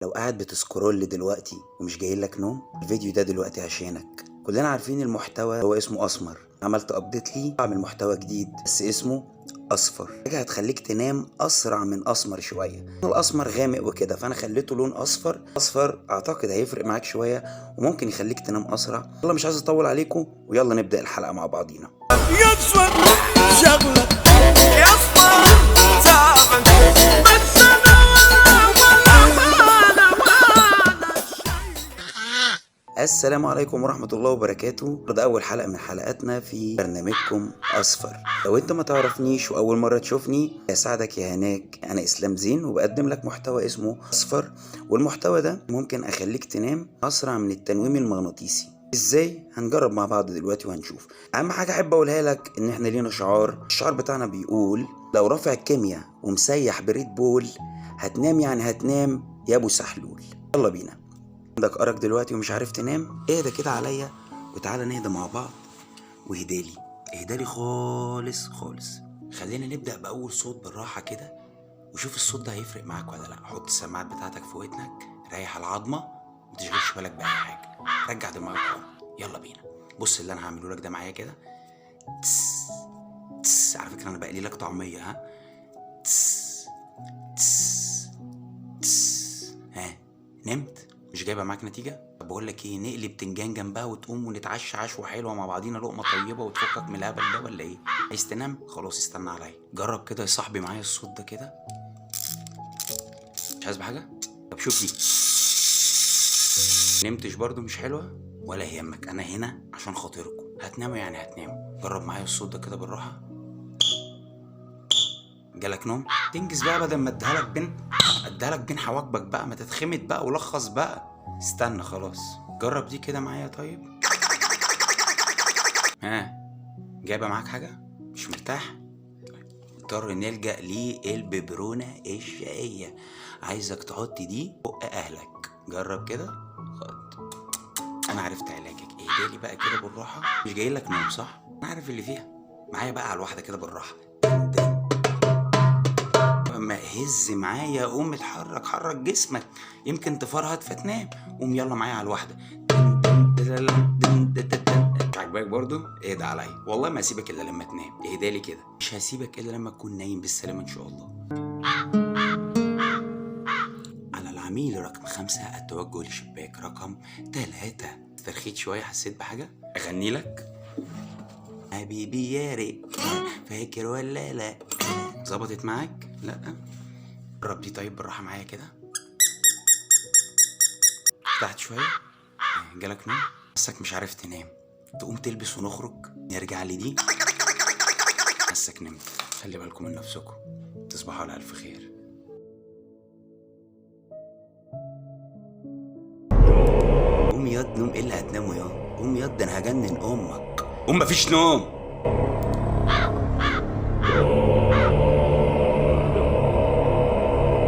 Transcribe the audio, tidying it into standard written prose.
لو قاعد بتسكرول دلوقتي ومش جايلك نوم، الفيديو ده دلوقتي عشانك. كلنا عارفين المحتوى هو اسمه اسمر. عملت ابديت ليه، بعمل محتوى جديد بس اسمه اصفر. حاجه هتخليك تنام اسرع من اسمر شويه. الاسمر غامق وكده، فانا خليته لون اصفر. اصفر اعتقد هيفرق معاك شويه وممكن يخليك تنام اسرع. يلا مش عايز اطول عليكم، ويلا نبدا الحلقه مع بعضينا. السلام عليكم ورحمة الله وبركاته. ده أول حلقة من حلقاتنا في برنامجكم أصفر. لو أنت ما تعرفنيش وأول مرة تشوفني، يسعدك يا هناك. أنا إسلام زين وبقدم لك محتوى اسمه أصفر، والمحتوى ده ممكن أخليك تنام أسرع من التنويم المغناطيسي. إزاي؟ هنجرب مع بعض دلوقتي وهنشوف. أهم حاجة أحب أقولها لك إن إحنا لينا شعار. الشعار بتاعنا بيقول: لو رافع الكيمياء ومسيح بريد بول، هتنام يعني هتنام يا أبو سحلول. يلا بينا. عندك أرق دلوقتي ومش عارف تنام؟ اهدى كده عليا وتعالى نهدى مع بعض. اهدالي خالص خالص. خلينا نبدأ بأول صوت بالراحة كده، وشوف الصوت ده هيفرق معاك ولا لا. حط السماعات بتاعتك في ودنك، ريح العظمة، متشغلش بالك بأي حاجة، رجع دماغك ورا. يلا بينا. بص اللي أنا هعمله لك ده معايا كده. تس تس. على فكرة أنا بقلي لك طعمية. ها، تس تس تس. ها، نمت؟ مش جايبه معاك نتيجه؟ طب بقول لك ايه، نقلي بتنجان جنبها وتقوم ونتعشى عشوه حلوه مع بعضينا، لقمه طيبه وتفكك من الهبل ده، ولا ايه؟ عايز تنام؟ خلاص استنى عليا. جرب كده يا صاحبي معايا الصوت ده كده. مش عايز بحاجه؟ طب شوف دي. نمتش برضو؟ مش حلوه ولا يهمك، انا هنا عشان خاطركم. هتناموا يعني هتناموا. جرب معايا الصوت ده كده بالراحه. جالك نوم؟ تنجز بقى بدل ما اديها لك بين حواجبك بقى، ما تتخمد بقى ولخص بقى. استنى خلاص. جرب دي كده معايا طيب. ها، جايبه معاك حاجه؟ مش مرتاح؟ اضطر نلجأ للببرونة الشقية. عايزك تحط دي فوق اهلك. جرب كده. خد. انا عرفت علاجك. اهدالي بقى كده بالراحه. مش جاي لك نوم صح؟ انا عارف اللي فيها. معايا بقى على الواحده كده بالراحه. اما هز معايا، قوم اتحرك، حرك جسمك، يمكن تفرهد فتنام. قوم يلا معايا على الواحده. مش عاجباك برضو؟ اهدى عليا، والله ما هسيبك الا لما تنام. اهدالي كده. مش هسيبك الا لما تكون نايم بالسلامه ان شاء الله. على العميل رقم 5 التوجه لشباك رقم 3. استرخيت شويه، حسيت بحاجه؟ اغني لك؟ حبيبي يا ريت، فاكر ولا لا؟ ظبطت معاك؟ لا؟ جرب دي طيب بالراحه معايا كده. ارتحت شويه؟ جالك نوم؟ حسك مش عارف تنام، تقوم تلبس ونخرج نرجع لدي. حسك نمت. خلي بالكم من نفسكم. تصبحوا على الف خير. قوم ياض، نوم ايه اللي هتناموا ياض؟ قوم ياض، ده انا هجنن امك. قوم، مفيش نوم.